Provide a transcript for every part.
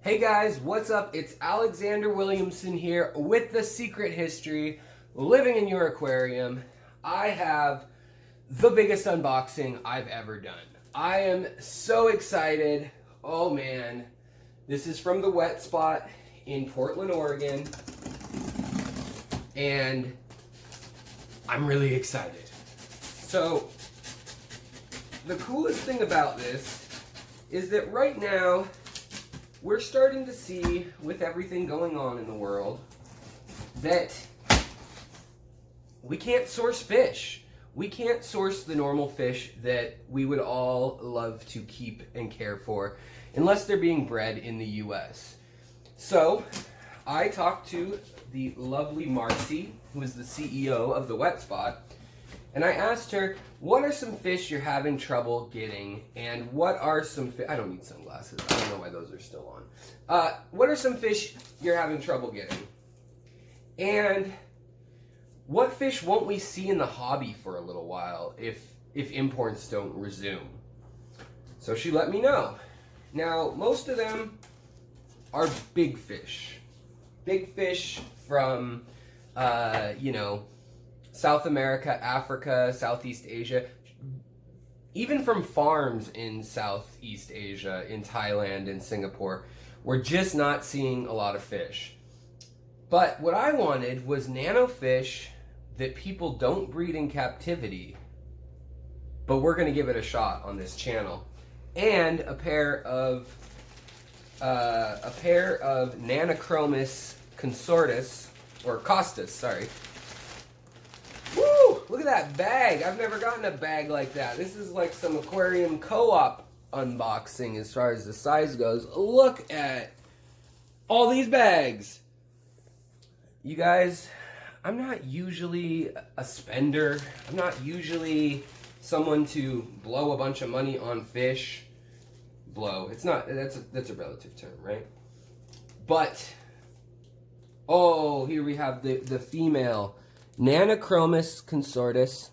Hey guys, what's up? It's Alexander Williamson here with The Secret History, living in your aquarium. I have the biggest unboxing I've ever done. I am so excited. Oh man, this is from the Wet Spot in Portland, Oregon, and I'm really excited. So, the coolest thing about this is that right now, we're starting to see, with everything going on in the world, that we can't source fish. We can't source the normal fish that we would all love to keep and care for unless they're being bred in the US. So, I talked to the lovely Marcy, who is the CEO of the Wet Spot, and I asked her, what are some fish you're having trouble getting, and what are some fish... I don't need sunglasses. I don't know why those are still on. What are some fish you're having trouble getting? And what fish won't we see in the hobby for a little while if imports don't resume? So she let me know. Now, most of them are big fish. Big fish from, South America, Africa, Southeast Asia, even from farms in Southeast Asia, in Thailand and Singapore. We're just not seeing a lot of fish. But what I wanted was nano fish that people don't breed in captivity, but we're going to give it a shot on this channel. And a pair of Nanochromis consortis, or costus, sorry. Woo! Look at that bag. I've never gotten a bag like that. This is like some aquarium co-op unboxing as far as the size goes. Look at all these bags. You guys, I'm not usually a spender. I'm not usually someone to blow a bunch of money on fish. Blow. It's not, that's a relative term, right? But, oh, here we have the female Nanochromis consortis.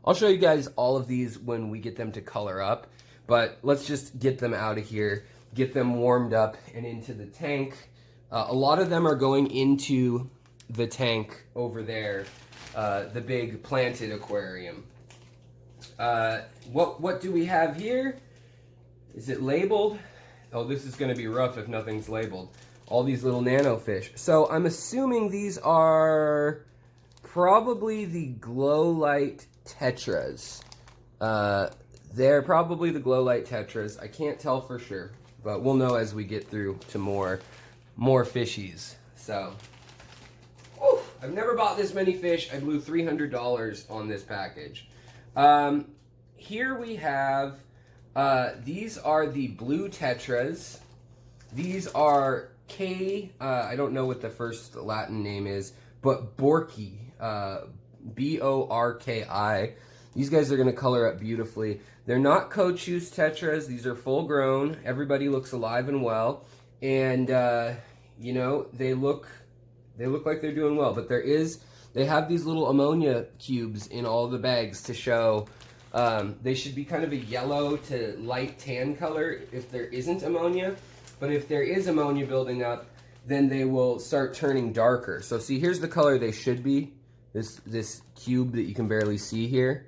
I'll show you guys all of these when we get them to color up, but let's just get them out of here, get them warmed up and into the tank. A lot of them are going into the tank over there, the big planted aquarium. What do we have here? Is it labeled? Oh, this is going to be rough if nothing's labeled. All these little nano fish. So I'm assuming these are probably the glow light tetras. They're probably the glow light tetras. I can't tell for sure, but we'll know as we get through to more fishies. So, whew, I've never bought this many fish. I blew $300 on this package. Here we have, these are the blue tetras. These are I don't know what the first Latin name is, but Borki, B-O-R-K-I. These guys are going to color up beautifully. They're not co-choose tetras. These are full grown. Everybody looks alive and well. And, they look like they're doing well. But they have these little ammonia cubes in all the bags to show they should be kind of a yellow to light tan color if there isn't ammonia. But if there is ammonia building up, then they will start turning darker. So see, here's the color they should be. This cube that you can barely see here,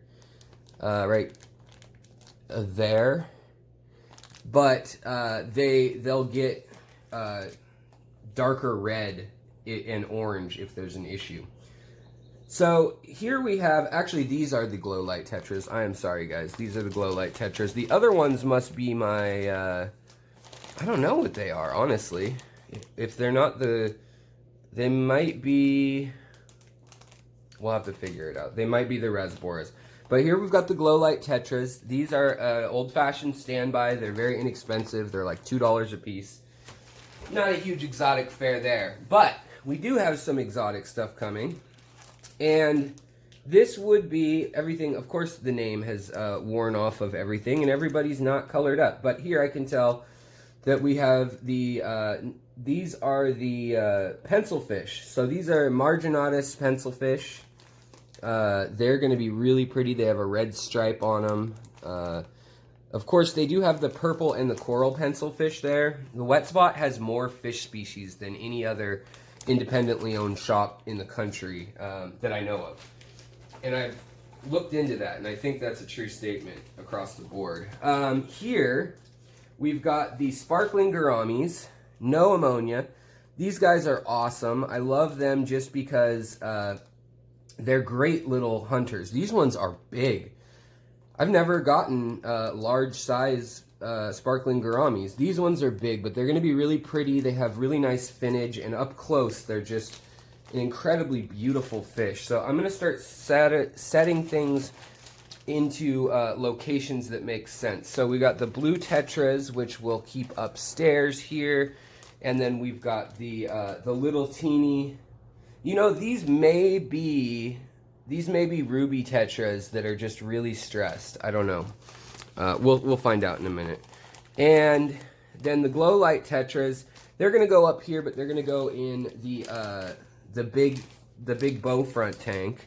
right there. But they'll get darker red and orange if there's an issue. So here we have, actually these are the glow light tetras. I am sorry guys, these are the glow light tetras. The other ones must be my, I don't know what they are, honestly. If they're not they might be, we'll have to figure it out. They might be the Rasboras. But here we've got the glow light tetras. These are old-fashioned standby. They're very inexpensive. They're like $2 a piece. Not a huge exotic fare there. But we do have some exotic stuff coming. And this would be everything. Of course, the name has worn off of everything, and everybody's not colored up. But here I can tell that we have these are the pencil fish. So these are marginatus pencil fish. They're going to be really pretty. They have a red stripe on them. Of course, they do have the purple and the coral pencil fish there. The Wet Spot has more fish species than any other independently owned shop in the country that I know of. And I've looked into that, and I think that's a true statement across the board. Here, we've got the sparkling gouramis, no ammonia. These guys are awesome. I love them just because they're great little hunters. These ones are big. I've never gotten large size sparkling gouramis. These ones are big, but they're going to be really pretty. They have really nice finnage, and up close, they're just an incredibly beautiful fish. So I'm going to start setting things into locations that make sense. So we got the blue tetras, which we'll keep upstairs here, and then we've got the little teeny. You know, these may be ruby tetras that are just really stressed. I don't know. We'll find out in a minute. And then the glow light tetras, they're gonna go up here, but they're gonna go in the big bow front tank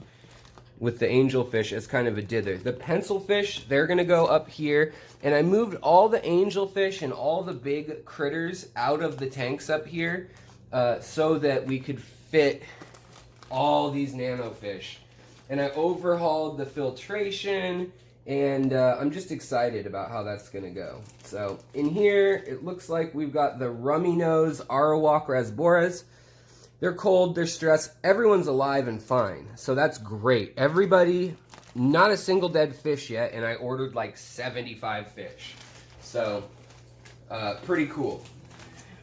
with the angelfish as kind of a dither. The pencil fish, they're gonna go up here, and I moved all the angelfish and all the big critters out of the tanks up here so that we could fit all these nano fish. And I overhauled the filtration, and I'm just excited about how that's going to go. So in here, it looks like we've got the rummy nose Arawak rasboras. They're cold, they're stressed, everyone's alive and fine. So that's great. Everybody, not a single dead fish yet, and I ordered like 75 fish. So pretty cool.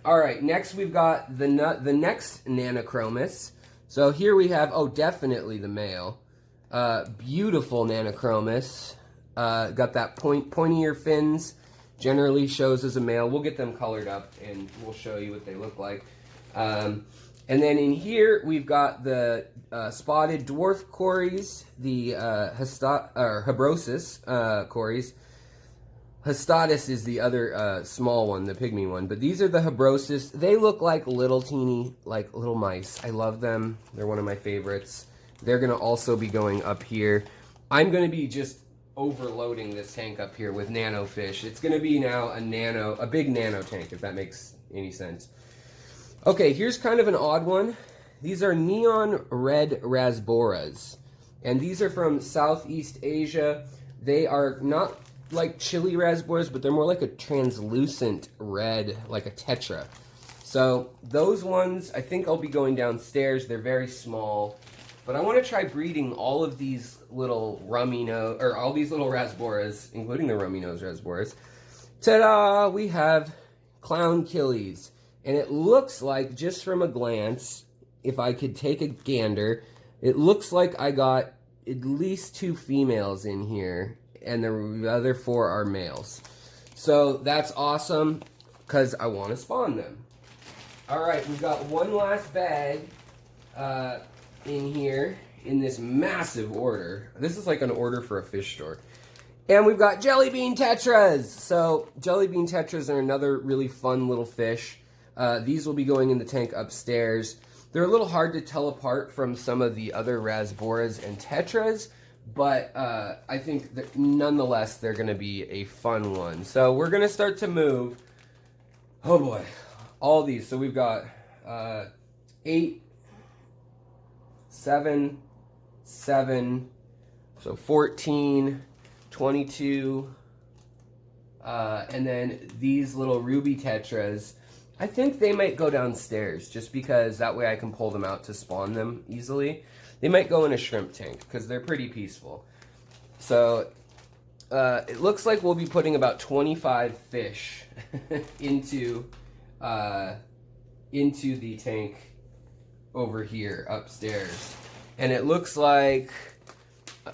All right, next we've got the next Nanochromis. So here we have, oh, definitely the male. Beautiful Nanochromis. Got that pointier fins. Generally shows as a male. We'll get them colored up and we'll show you what they look like. And then in here we've got the spotted dwarf cories, the Habrosis cories. Hastatus is the other small one, the pygmy one. But these are the Habrosis. They look like little teeny, like little mice. I love them. They're one of my favorites. They're going to also be going up here. I'm going to be just overloading this tank up here with nano fish. It's going to be now a big nano tank, if that makes any sense. Okay, here's kind of an odd one. These are neon red rasboras. And these are from Southeast Asia. They are not like chili rasboras, but they're more like a translucent red, like a tetra. So those ones, I think I'll be going downstairs. They're very small. But I want to try breeding all of these little rummy nose, or all these little rasboras, including the rummy nose rasboras. Ta-da! We have clown killies. And it looks like, just from a glance, if I could take a gander, it looks like I got at least 2 females in here, and the other 4 are males. So that's awesome, because I want to spawn them. Alright, we've got one last bag in here in this massive order. This is like an order for a fish store. And we've got jelly bean tetras. So jelly bean tetras are another really fun little fish. These will be going in the tank upstairs. They're a little hard to tell apart from some of the other rasboras and tetras, but I think that nonetheless they're going to be a fun one. So we're going to start to move, oh boy, all these. So we've got 8, 7, so 14, 22, and then these little ruby tetras. I think they might go downstairs just because that way I can pull them out to spawn them easily. They might go in a shrimp tank because they're pretty peaceful. So it looks like we'll be putting about 25 fish into the tank over here upstairs. And it looks like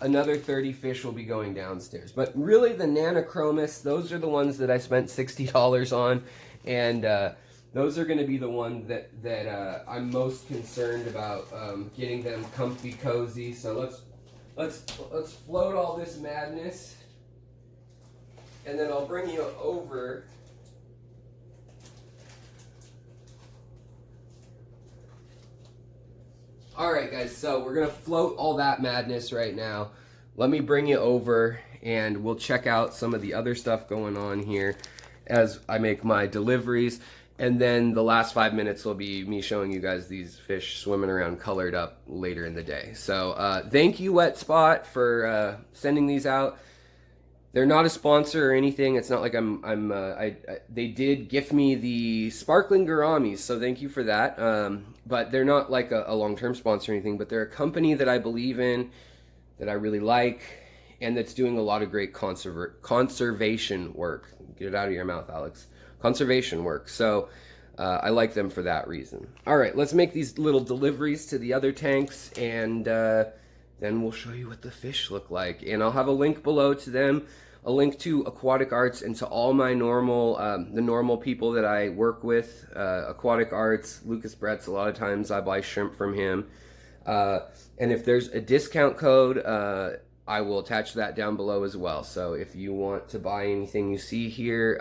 another 30 fish will be going downstairs. But really the Nanochromis, those are the ones that I spent $60 on. And those are going to be the ones that I'm most concerned about getting them comfy, cozy. So let's float all this madness, and then I'll bring you over. All right, guys. So we're gonna float all that madness right now. Let me bring you over and we'll check out some of the other stuff going on here as I make my deliveries. And then the last 5 minutes will be me showing you guys these fish swimming around colored up later in the day. So thank you, Wet Spot, for sending these out. They're not a sponsor or anything. It's not like they did gift me the sparkling gouramis, so thank you for that. But they're not like a long-term sponsor or anything, but they're a company that I believe in, that I really like, and that's doing a lot of great conservation work. Get it out of your mouth, Alex. Conservation work. So I like them for that reason. All right, let's make these little deliveries to the other tanks, and then we'll show you what the fish look like. And I'll have a link below to them, a link to Aquatic Arts and to all my normal, the normal people that I work with. Aquatic Arts, Lucas Bretz, a lot of times I buy shrimp from him. And if there's a discount code, I will attach that down below as well. So if you want to buy anything you see here,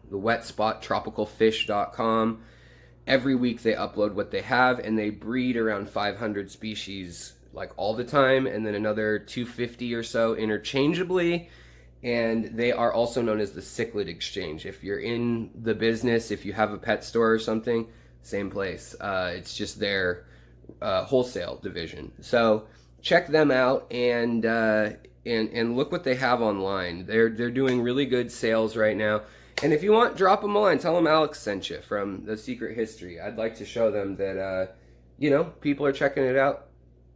the Wet Spot tropicalfish.com, every week they upload what they have, and they breed around 500 species like all the time, and then another 250 or so interchangeably. And they are also known as the cichlid exchange. If you're in the business, if you have a pet store or something, same place. It's just their wholesale division. So check them out and look what they have online. They're doing really good sales right now. And if you want, drop them a line. Tell them Alex sent you from The Secret History. I'd like to show them that you know, people are checking it out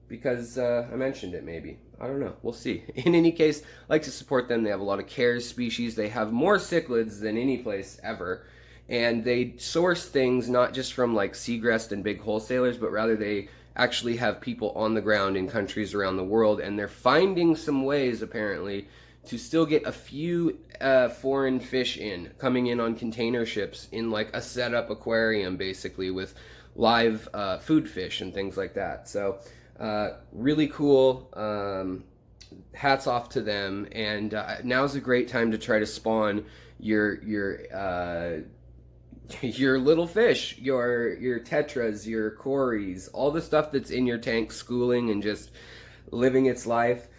because I mentioned it. Maybe, I don't know, we'll see. In any case, I like to support them. They have a lot of Cares species. They have more cichlids than any place ever, and they source things not just from like Seagrass and big wholesalers, but rather they actually have people on the ground in countries around the world, and they're finding some ways apparently to still get a few foreign fish coming in on container ships in like a setup aquarium, basically with live food fish and things like that. So really cool. Hats off to them. And now's a great time to try to spawn your little fish, your tetras, your cories, all the stuff that's in your tank schooling and just living its life.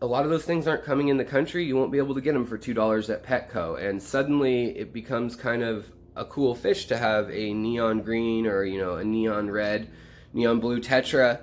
A lot of those things aren't coming in the country. You won't be able to get them for $2 at Petco, and suddenly it becomes kind of a cool fish to have a neon green or, you know, a neon red, neon blue tetra.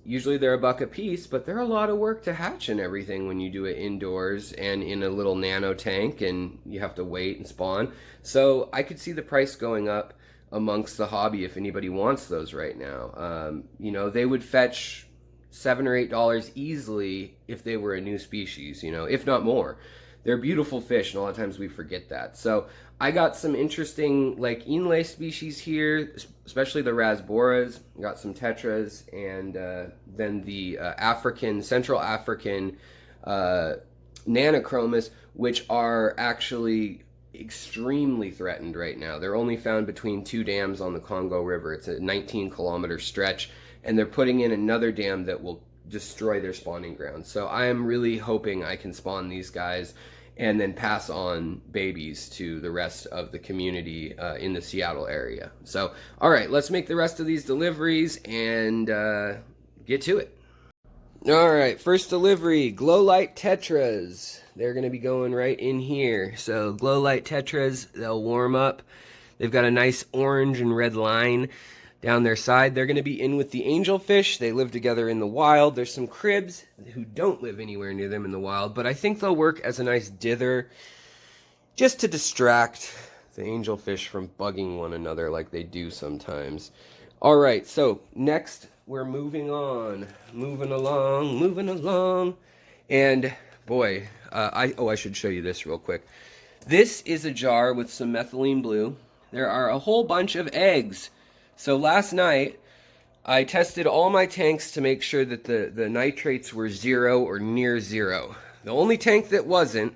Usually they're $1 a piece, but they're a lot of work to hatch and everything when you do it indoors and in a little nano tank, and you have to wait and spawn. So I could see the price going up amongst the hobby if anybody wants those right now. You know, they would fetch $7 or $8 easily if they were a new species, you know, if not more. They're beautiful fish, and a lot of times we forget that. So I got some interesting like inlay species here, especially the rasboras. Got some tetras, and then the Central African nanochromas, which are actually extremely threatened right now. They're only found between 2 dams on the Congo River. It's a 19-kilometer stretch, and they're putting in another dam that will destroy their spawning grounds. So I am really hoping I can spawn these guys and then pass on babies to the rest of the community in the Seattle area. So, all right, let's make the rest of these deliveries and get to it. All right, first delivery, glow light tetras. They're going to be going right in here. So glow light tetras, they'll warm up. They've got a nice orange and red line down their side. They're going to be in with the angelfish. They live together in the wild. There's some cribs who don't live anywhere near them in the wild, but I think they'll work as a nice dither just to distract the angelfish from bugging one another like they do sometimes. All right, so next we're moving on, moving along, and boy, I should show you this real quick. This is a jar with some methylene blue. There are a whole bunch of eggs. So last night, I tested all my tanks to make sure that the nitrates were 0 or near 0. The only tank that wasn't,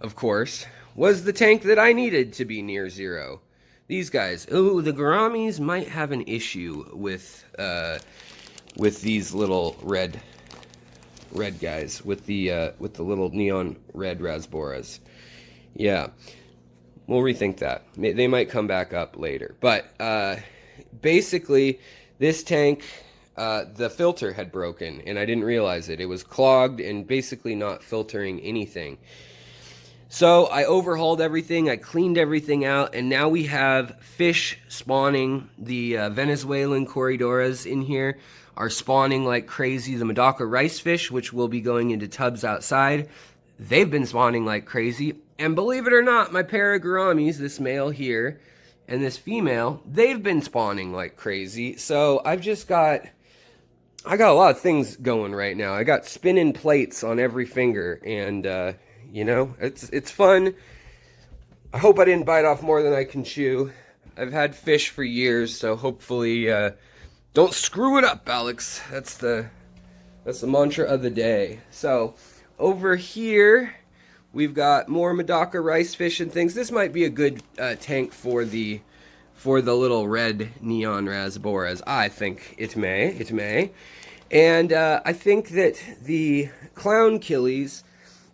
of course, was the tank that I needed to be near 0. These guys. Ooh, the gouramis might have an issue with these little red guys, with the little neon red rasboras. Yeah, we'll rethink that. They might come back up later, but basically, this tank, the filter had broken, and I didn't realize it. It was clogged and basically not filtering anything. So I overhauled everything, I cleaned everything out, and now we have fish spawning. The Venezuelan corridoras in here are spawning like crazy. The Medaka rice fish, which will be going into tubs outside, they've been spawning like crazy. And believe it or not, my pair of gouramis, this male here and this female, they've been spawning like crazy. So I got a lot of things going right now. I got spinning plates on every finger, and you know, it's fun. I hope I didn't bite off more than I can chew. I've had fish for years, so hopefully don't screw it up, Alex. That's the mantra of the day. So over here we've got more Medaka rice fish and things. This might be a good tank for the little red neon rasboras. I think it may. And I think that the clown killies,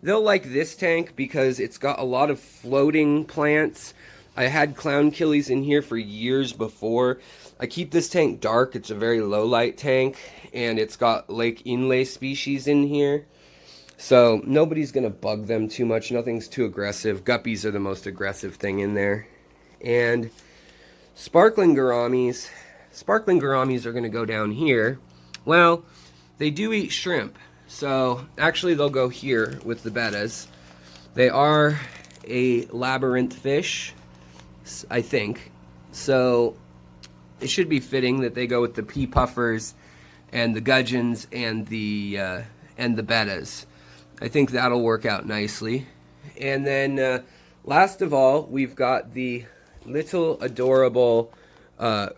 they'll like this tank because it's got a lot of floating plants. I had clown killies in here for years before. I keep this tank dark. It's a very low light tank, and it's got lake inlay species in here. So nobody's going to bug them too much. Nothing's too aggressive. Guppies are the most aggressive thing in there. And sparkling gouramis. Sparkling gouramis are going to go down here. Well, they do eat shrimp. So actually they'll go here with the bettas. They are a labyrinth fish, I think. So it should be fitting that they go with the pea puffers and the gudgeons and the bettas. I think that'll work out nicely. And then last of all, we've got the little adorable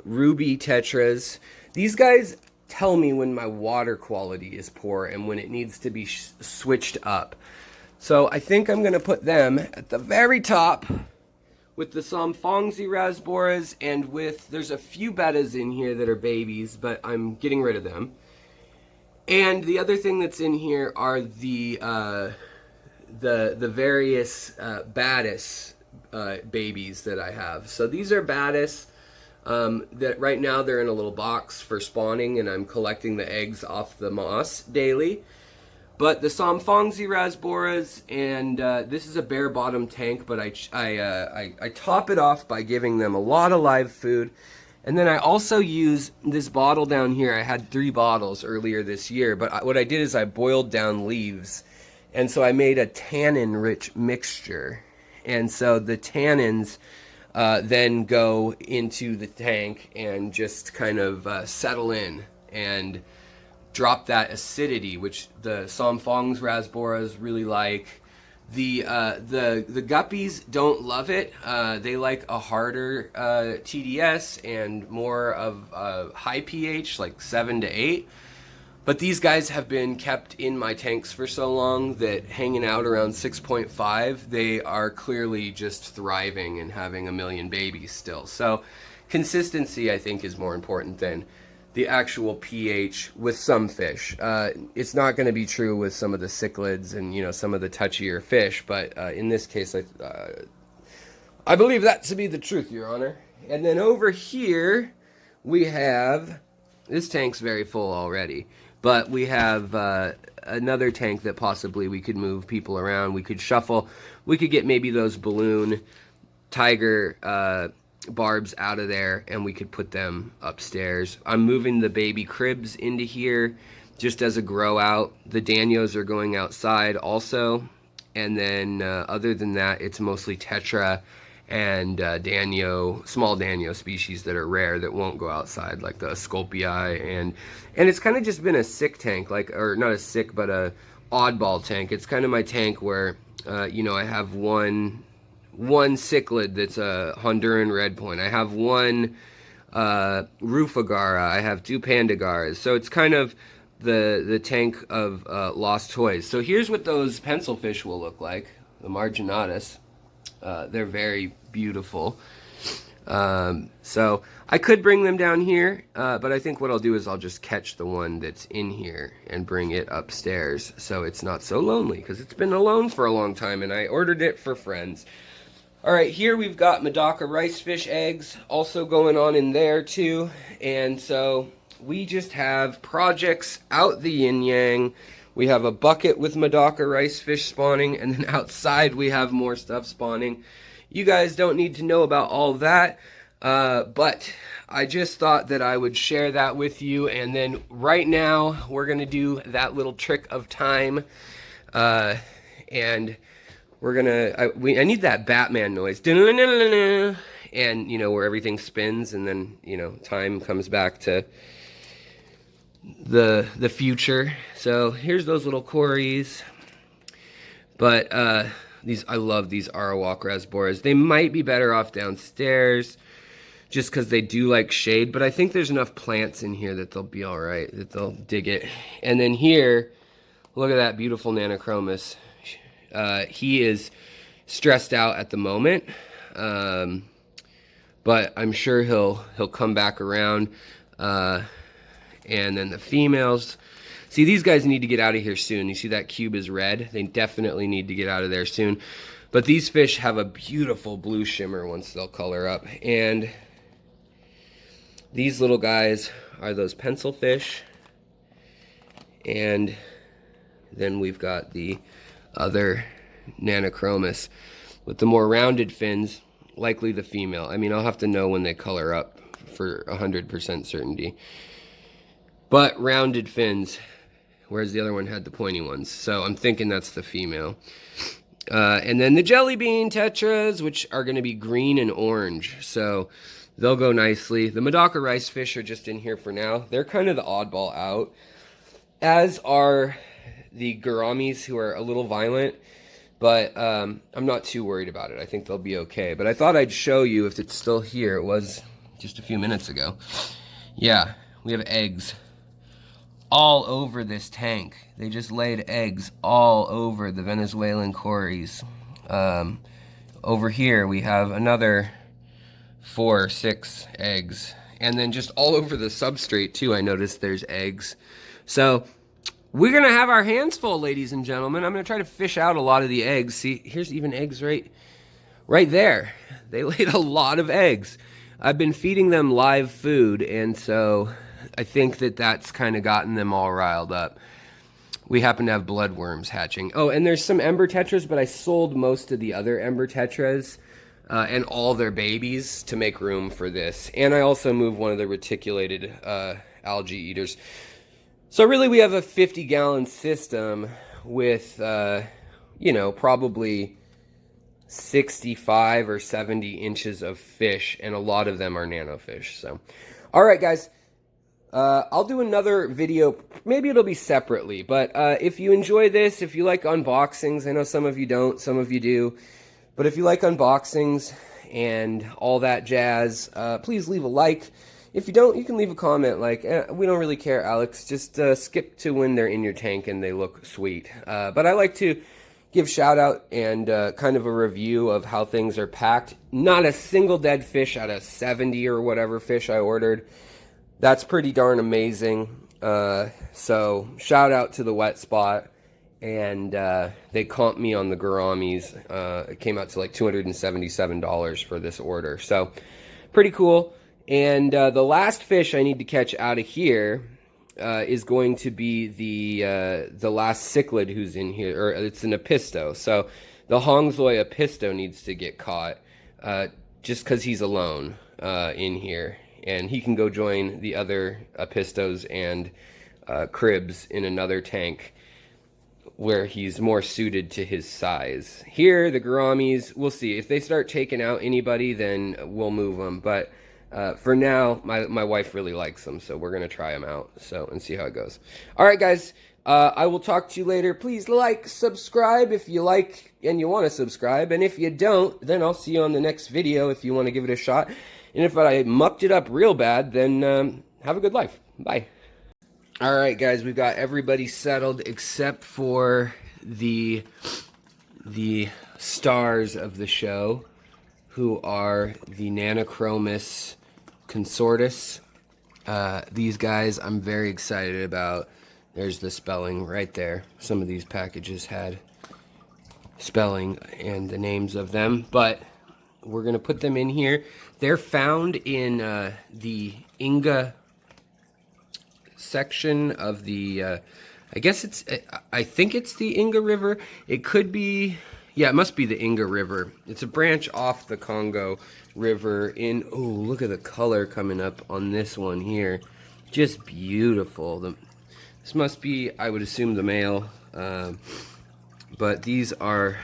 ruby tetras. These guys tell me when my water quality is poor and when it needs to be switched up. So I think I'm going to put them at the very top with the Samfongzi rasboras, and there's a few bettas in here that are babies, but I'm getting rid of them. And the other thing that's in here are the various Batis babies that I have. So these are Batis. That right now they're in a little box for spawning, and I'm collecting the eggs off the moss daily. But the Samfongzi rasboras, and this is a bare bottom tank, but I top it off by giving them a lot of live food. And then I also use this bottle down here. I had 3 bottles earlier this year, but what I did is I boiled down leaves, and so I made a tannin-rich mixture. And so the tannins then go into the tank and just kind of settle in and drop that acidity, which the Samfong's rasboras really like. The guppies don't love it. They like a harder TDS and more of high pH, like 7 to 8. But these guys have been kept in my tanks for so long that hanging out around 6.5, they are clearly just thriving and having a million babies still. So consistency, I think, is more important than the actual pH with some fish. It's not going to be true with some of the cichlids and, you know, some of the touchier fish, but in this case, I believe that to be the truth, Your Honor. And then over here, we have, this tank's very full already, but we have another tank that possibly we could move people around. We could shuffle. We could get maybe those balloon tiger barbs out of there, and we could put them upstairs. I'm moving the baby cribs into here just as a grow out. The Danios are going outside also. And then other than that, it's mostly tetra and small Danio species that are rare that won't go outside, like the Sculpii, and it's kind of just been a sick tank, or not a sick, but a oddball tank. It's kind of my tank where you know, I have one cichlid that's a Honduran red point. I have one Rufagara. I have 2 Pandagaras. So it's kind of the tank of lost toys. So here's what those pencilfish will look like, the Marginatus. They're very beautiful. So I could bring them down here, but I think what I'll do is I'll just catch the one that's in here and bring it upstairs so it's not so lonely, because it's been alone for a long time and I ordered it for friends. Alright, here we've got Medaka ricefish eggs also going on in there too, and so we just have projects out the yin-yang. We have a bucket with Madaka rice fish spawning, and then outside we have more stuff spawning. You guys don't need to know about all that, but I just thought that I would share that with you. And then right now we're going to do that little trick of time, and we're going to, I need that Batman noise, and, you know, where everything spins and then, you know, time comes back to the future. So here's those little cories. But I love these Arawak rasboras. They might be better off downstairs just because they do like shade, but I think there's enough plants in here that they'll be all right, that they'll dig it. And then here, look at that beautiful Nanochromis. He is stressed out at the moment, but I'm sure he'll come back around. And then the females, see, these guys need to get out of here soon. You see that cube is red? They definitely need to get out of there soon. But these fish have a beautiful blue shimmer once they'll color up. And these little guys are those pencil fish. And then we've got the other Nanochromis with the more rounded fins, likely the female. I mean, I'll have to know when they color up for 100% certainty. But rounded fins, whereas the other one had the pointy ones. So I'm thinking that's the female. And then the jelly bean tetras, which are going to be green and orange. So they'll go nicely. The Madaka rice fish are just in here for now. They're kind of the oddball out, as are the gouramis, who are a little violent. But I'm not too worried about it. I think they'll be okay. But I thought I'd show you if it's still here. It was just a few minutes ago. Yeah, we have eggs all over this tank. They just laid eggs all over the Venezuelan cories. Over here we have another 4 or 6 eggs, and then just all over the substrate too, I noticed there's eggs. So we're gonna have our hands full, ladies and gentlemen. I'm gonna try to fish out a lot of the eggs. See, here's even eggs right there. They laid a lot of eggs. I've been feeding them live food, and so I think that that's kind of gotten them all riled up. We happen to have bloodworms hatching. Oh, and there's some ember tetras, but I sold most of the other ember tetras and all their babies to make room for this. And I also moved one of the reticulated algae eaters. So really we have a 50-gallon system with, you know, probably 65 or 70 inches of fish, and a lot of them are nano fish. So, all right, guys. I'll do another video, maybe it'll be separately, but if you enjoy this, if you like unboxings, I know some of you don't, some of you do, but if you like unboxings and all that jazz, please leave a like. If you don't, you can leave a comment like, we don't really care, Alex, just skip to when they're in your tank and they look sweet. But I like to give shout out and kind of a review of how things are packed. Not a single dead fish out of 70 or whatever fish I ordered. That's pretty darn amazing. So shout out to the Wet Spot, and they comped me on the gouramis. It came out to like $277 for this order, so pretty cool. And the last fish I need to catch out of here is going to be the last cichlid who's in here, or it's an apisto. So the Hongzoi apisto needs to get caught just because he's alone in here. And he can go join the other apistos and cribs in another tank where he's more suited to his size. Here, the gouramis, we'll see. If they start taking out anybody, then we'll move them. But for now, my wife really likes them, so we're going to try them out and see how it goes. All right, guys. I will talk to you later. Please like, subscribe if you like and you want to subscribe. And if you don't, then I'll see you on the next video if you want to give it a shot. And if I mucked it up real bad, then have a good life. Bye. All right, guys, we've got everybody settled except for the stars of the show, who are the Nanochromis consortus. These guys I'm very excited about. There's the spelling right there. Some of these packages had spelling and the names of them, but we're going to put them in here. They're found in the Inga section of the, I guess I think it's the Inga River. It could be, yeah, it must be the Inga River. It's a branch off the Congo River in, oh, look at the color coming up on this one here. Just beautiful. This must be, I would assume, the male, but these are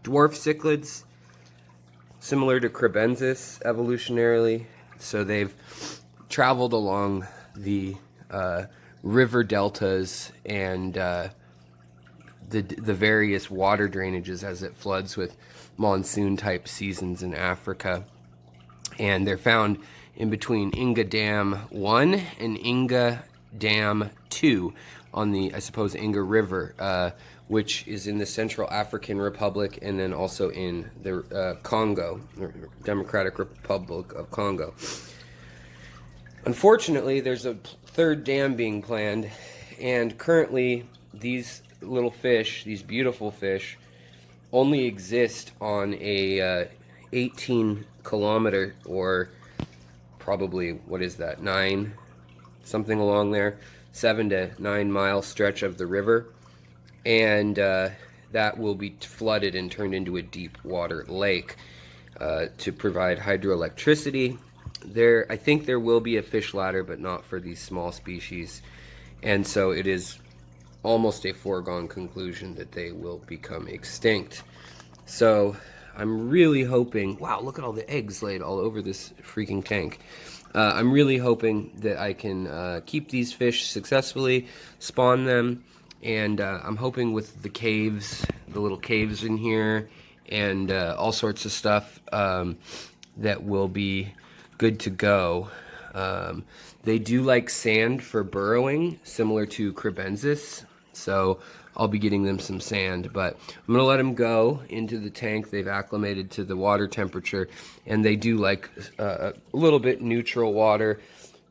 dwarf cichlids, similar to Crebensis evolutionarily. So they've traveled along the river deltas and the various water drainages as it floods with monsoon type seasons in Africa. And they're found in between Inga Dam 1 and Inga Dam 2 on the, I suppose, Inga River, which is in the Central African Republic and then also in the Congo, Democratic Republic of Congo. Unfortunately, there's a third dam being planned, and currently these little fish, these beautiful fish, only exist on a 18-kilometer, or probably, what is that, 9, something along there, 7 to 9 mile stretch of the river, and that will be flooded and turned into a deep water lake to provide hydroelectricity. I think there will be a fish ladder, but not for these small species, and so it is almost a foregone conclusion that they will become extinct. So I'm really hoping, wow, look at all the eggs laid all over this freaking tank. I'm really hoping that I can keep these fish successfully, spawn them, and I'm hoping with the caves, the little caves in here, and all sorts of stuff that will be good to go. They do like sand for burrowing, similar to Crebensis, so I'll be getting them some sand, but I'm gonna let them go into the tank. They've acclimated to the water temperature, and they do like a little bit neutral water,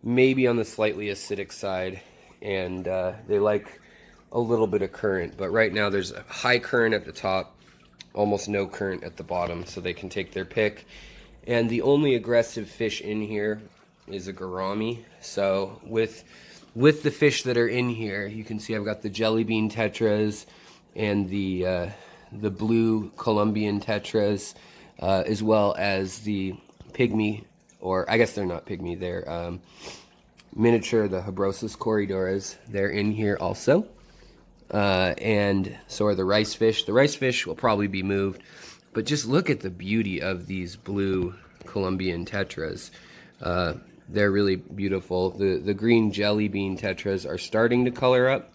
maybe on the slightly acidic side, and they like a little bit of current, but right now there's a high current at the top, almost no current at the bottom, so they can take their pick. And the only aggressive fish in here is a gourami. So with the fish that are in here, you can see I've got the jelly bean tetras and the blue Colombian tetras, as well as the pygmy, or I guess they're not pygmy, they're miniature, the Habrosus corridoras. They're in here also. And so are the rice fish. The rice fish will probably be moved, but just look at the beauty of these blue Colombian tetras. They're really beautiful. The green jelly bean tetras are starting to color up,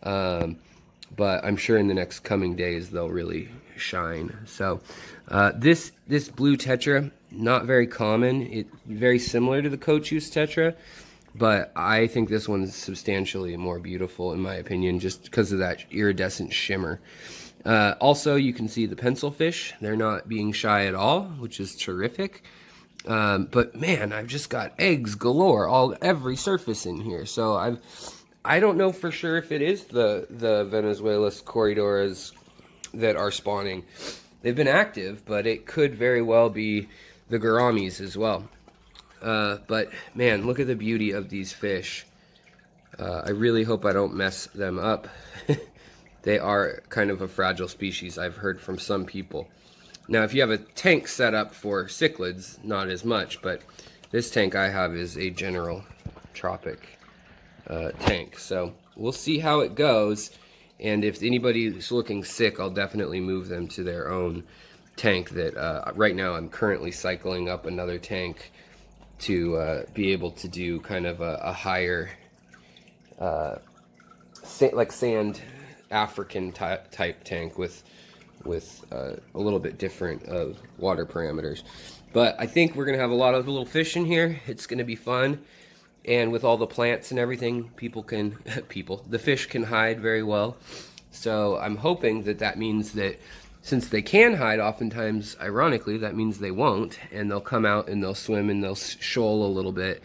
but I'm sure in the next coming days they'll really shine. So this blue tetra, not very common. It's very similar to the Cochuse tetra, but I think this one's substantially more beautiful in my opinion, just because of that iridescent shimmer. Also, you can see the pencil fish. They're not being shy at all, which is terrific. But man, I've just got eggs galore, every surface in here. So I don't know for sure if it is the Venezuela's corridoras that are spawning. They've been active, but it could very well be the gouramis as well. But man, look at the beauty of these fish. I really hope I don't mess them up. They are kind of a fragile species, I've heard from some people. Now, if you have a tank set up for cichlids, not as much, but this tank I have is a general tropic tank. So we'll see how it goes, and if anybody is looking sick, I'll definitely move them to their own tank that right now I'm currently cycling up another tank to be able to do kind of a higher, like sand African type tank with a little bit different of water parameters. But I think we're gonna have a lot of little fish in here. It's gonna be fun, and with all the plants and everything, the fish can hide very well. So I'm hoping that means that since they can hide, oftentimes, ironically, that means they won't, and they'll come out and they'll swim and they'll shoal a little bit,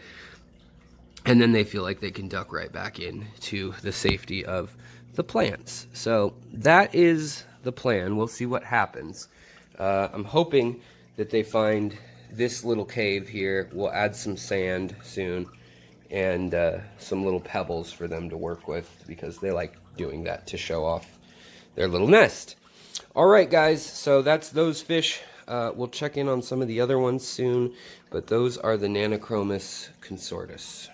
and then they feel like they can duck right back in to the safety of the plants. So that is the plan. We'll see what happens. I'm hoping that they find this little cave here. We'll add some sand soon, and some little pebbles for them to work with, because they like doing that to show off their little nest. All right, guys, so that's those fish. We'll check in on some of the other ones soon, but those are the Nanochromis consortus.